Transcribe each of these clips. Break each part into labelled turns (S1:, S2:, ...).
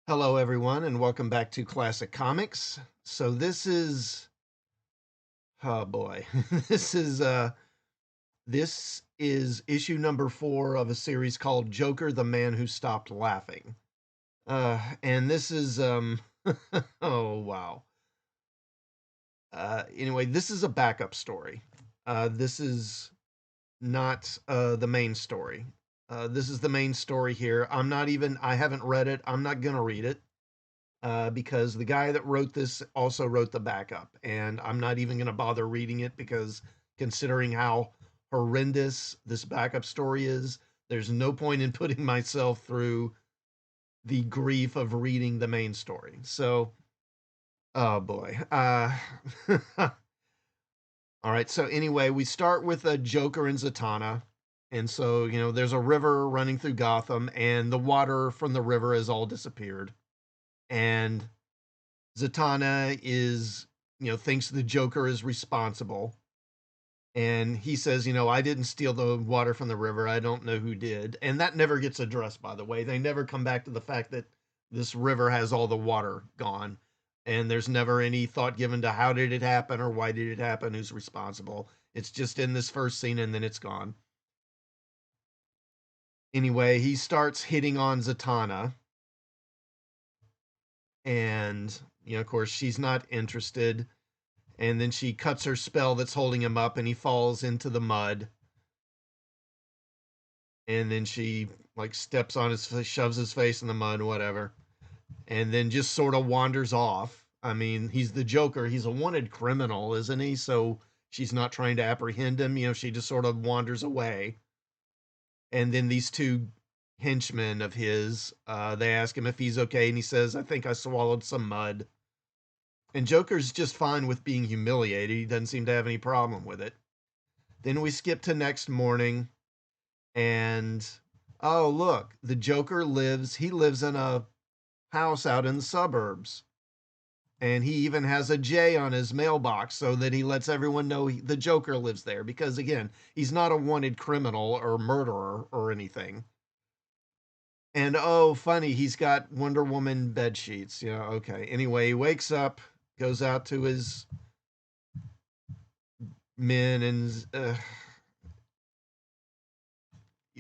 S1: Hello, everyone, and welcome back to Classic Comics. So oh boy, this is this is issue number 4 of a series called Joker: The Man Who Stopped Laughing. And this is oh wow. Anyway, this is a backup story. This is not the main story. This is the main story here. I haven't read it. I'm not gonna read it. Because the guy that wrote this also wrote the backup, and I'm not even going to bother reading it because considering how horrendous this backup story is, there's no point in putting myself through the grief of reading the main story. So, oh boy. All right. So anyway, we start with a Joker and Zatanna. And so, there's a river running through Gotham, and the water from the river has all disappeared. And Zatanna thinks the Joker is responsible. And he says, I didn't steal the water from the river. I don't know who did. And that never gets addressed, by the way. They never come back to the fact that this river has all the water gone. And there's never any thought given to how did it happen or why did it happen, who's responsible. It's just in this first scene and then it's gone. Anyway, he starts hitting on Zatanna. And, of course, she's not interested. And then she cuts her spell that's holding him up and he falls into the mud. And then she like steps on his shoves his face in the mud, whatever, and then just sort of wanders off. I mean, he's the Joker. He's a wanted criminal, isn't he? So she's not trying to apprehend him. She just sort of wanders away. And then these two henchmen of his, they ask him if he's okay, and he says, "I think I swallowed some mud." And Joker's just fine with being humiliated. He doesn't seem to have any problem with it. Then we skip to next morning, and oh, look, the Joker he lives in a house out in the suburbs. And he even has a J on his mailbox so that he lets everyone know the Joker lives there. Because again, he's not a wanted criminal or murderer or anything. And oh, funny, he's got Wonder Woman bed sheets. Okay. Anyway, he wakes up, goes out to his men, and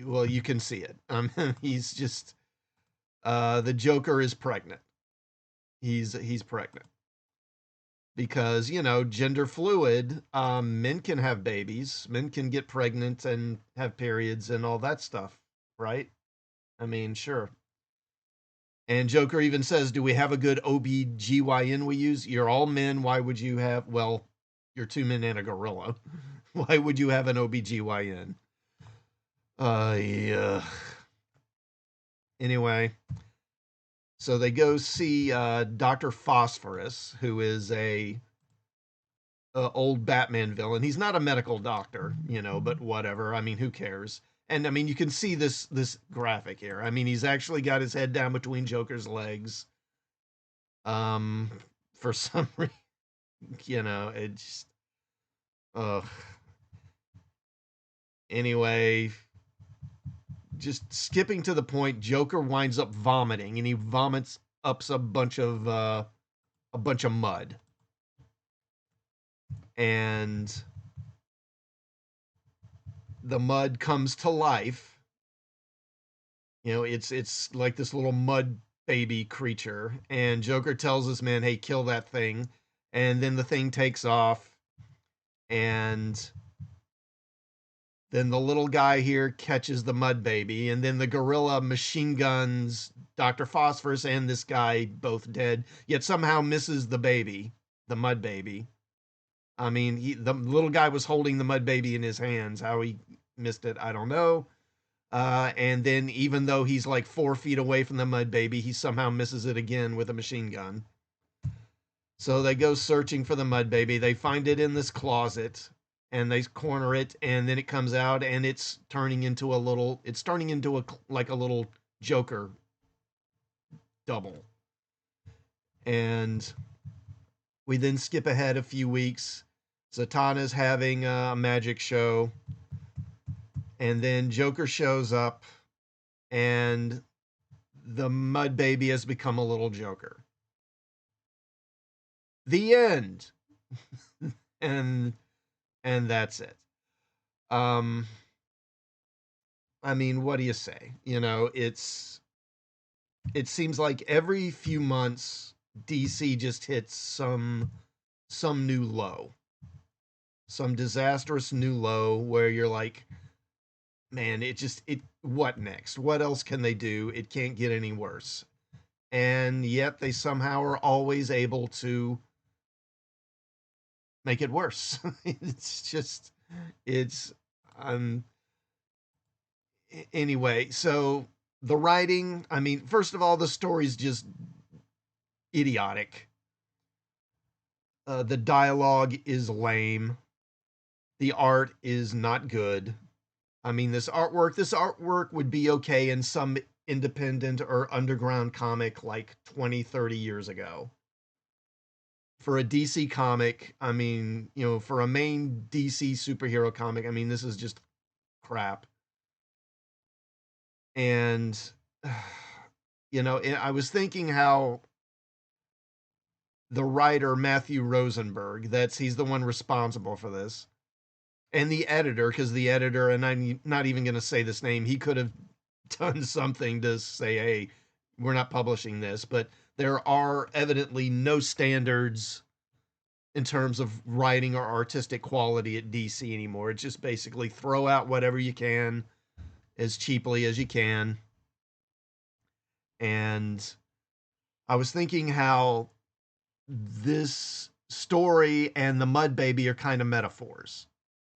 S1: well, you can see it. He's just the Joker is pregnant. He's pregnant because gender fluid. Men can have babies. Men can get pregnant and have periods and all that stuff, right? I mean, sure. And Joker even says, "Do we have a good OBGYN we use? You're all men. Why would you have? Well, you're two men and a gorilla. Why would you have an OBGYN?" Yeah. Anyway, so they go see Dr. Phosphorus, who is a old Batman villain. He's not a medical doctor, but whatever. I mean, who cares? And I mean, you can see this graphic here. I mean, he's actually got his head down between Joker's legs. Um, for some reason, it just. Ugh. Anyway, just skipping to the point, Joker winds up vomiting, and he vomits up a bunch of mud, and the mud comes to life. It's like this little mud baby creature, and Joker tells this man, "Hey, kill that thing," and then the thing takes off, and then the little guy here catches the mud baby, and then the gorilla machine guns Dr. Phosphorus and this guy, both dead, yet somehow misses the baby, the mud baby. I mean, the little guy was holding the mud baby in his hands. How he missed it, I don't know. And then even though he's like 4 feet away from the mud baby, he somehow misses it again with a machine gun. So they go searching for the mud baby. They find it in this closet and they corner it, and then it comes out and it's turning into like a little Joker double. And we then skip ahead a few weeks. Zatanna's having a magic show, and then Joker shows up, and the mud baby has become a little Joker. The end. and and that's it. Um I mean, what do you say? It seems like every few months DC just hits some new low. Some disastrous new low where you're like, man, it what next? What else can they do? It can't get any worse. And yet they somehow are always able to make it worse. it's just it's um anyway, so the writing, I mean, first of all, the story's just idiotic. The dialogue is lame. The art is not good. I mean, this artwork would be okay in some independent or underground comic like 20, 30 years ago. For a DC comic, I mean, for a main DC superhero comic, I mean, this is just crap. And I was thinking how the writer Matthew Rosenberg, he's the one responsible for this, and the editor, because the editor, and I'm not even going to say this name, he could have done something to say, hey, we're not publishing this, but there are evidently no standards in terms of writing or artistic quality at DC anymore. It's just basically throw out whatever you can as cheaply as you can. And I was thinking how this story and the mud baby are kind of metaphors.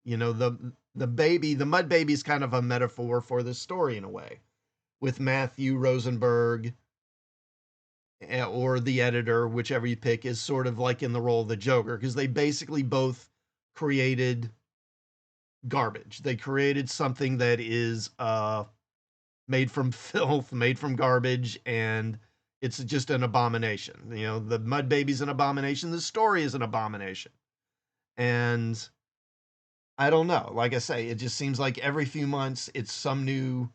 S1: The mud baby is kind of a metaphor for this story in a way, with Matthew Rosenberg or the editor, whichever you pick, is sort of like in the role of the Joker, because they basically both created garbage. They created something that is made from filth, made from garbage, and it's just an abomination. The mud baby's an abomination. The story is an abomination. And I don't know. Like I say, it just seems like every few months it's some new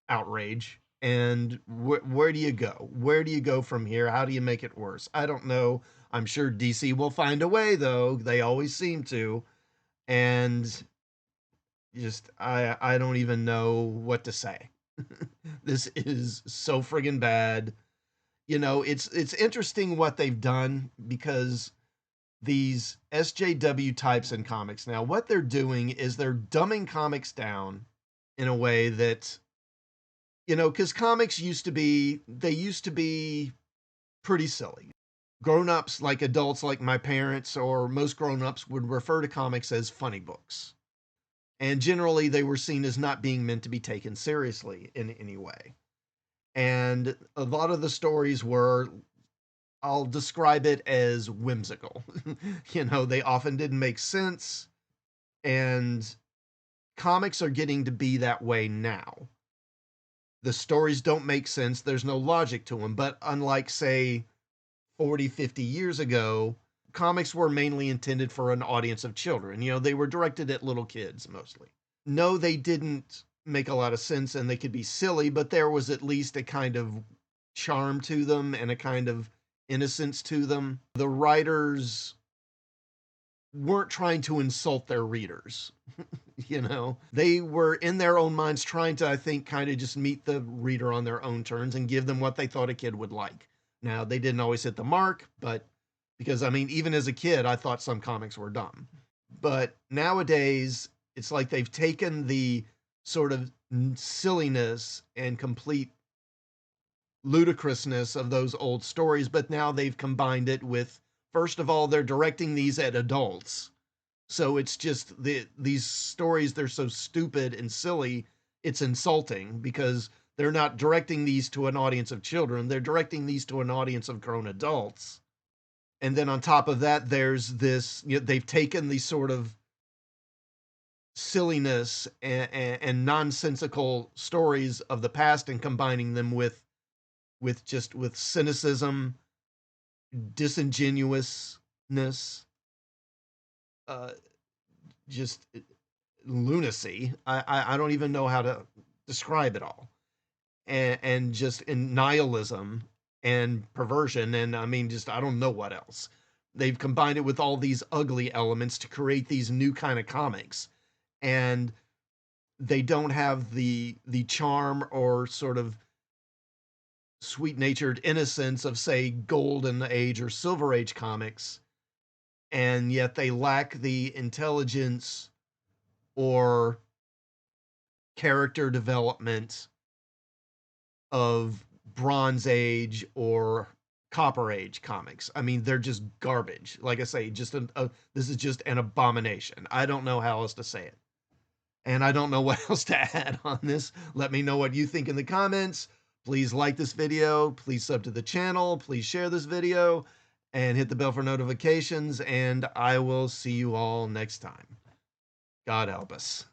S1: outrage. And where do you go? Where do you go from here? How do you make it worse? I don't know. I'm sure DC will find a way, though. They always seem to. And just I don't even know what to say. This is so friggin' bad. It's interesting what they've done, because these SJW types in comics now, what they're doing is they're dumbing comics down in a way that, because comics used to be pretty silly. Grown-ups, like adults like my parents or most grown-ups, would refer to comics as funny books. And generally they were seen as not being meant to be taken seriously in any way. And a lot of the stories were, I'll describe it as whimsical. They often didn't make sense, and comics are getting to be that way now. The stories don't make sense, there's no logic to them, but unlike, say, 40, 50 years ago, comics were mainly intended for an audience of children. They were directed at little kids mostly. No, they didn't make a lot of sense and they could be silly, but there was at least a kind of charm to them and a kind of innocence to them. The writers weren't trying to insult their readers. They were in their own minds trying to, I think, kind of just meet the reader on their own terms and give them what they thought a kid would like. Now, they didn't always hit the mark, but because, I mean, even as a kid, I thought some comics were dumb. But nowadays, it's like they've taken the sort of silliness and complete ludicrousness of those old stories, but now they've combined it with, first of all, they're directing these at adults. So it's just these stories, they're so stupid and silly, it's insulting, because they're not directing these to an audience of children, they're directing these to an audience of grown adults. And then on top of that, there's this, they've taken these sort of silliness and nonsensical stories of the past and combining them with cynicism, disingenuousness, uh, just lunacy. I don't even know how to describe it all. and just in nihilism and perversion, and I mean, just I don't know what else. They've combined it with all these ugly elements to create these new kind of comics, and they don't have the charm or sort of sweet-natured innocence of, say, golden age or silver age comics, and yet they lack the intelligence or character development of Bronze Age or Copper Age comics. I mean, they're just garbage. Like I say, just this is just an abomination. I don't know how else to say it. And I don't know what else to add on this. Let me know what you think in the comments. Please like this video. Please sub to the channel. Please share this video and hit the bell for notifications. And I will see you all next time. God help us.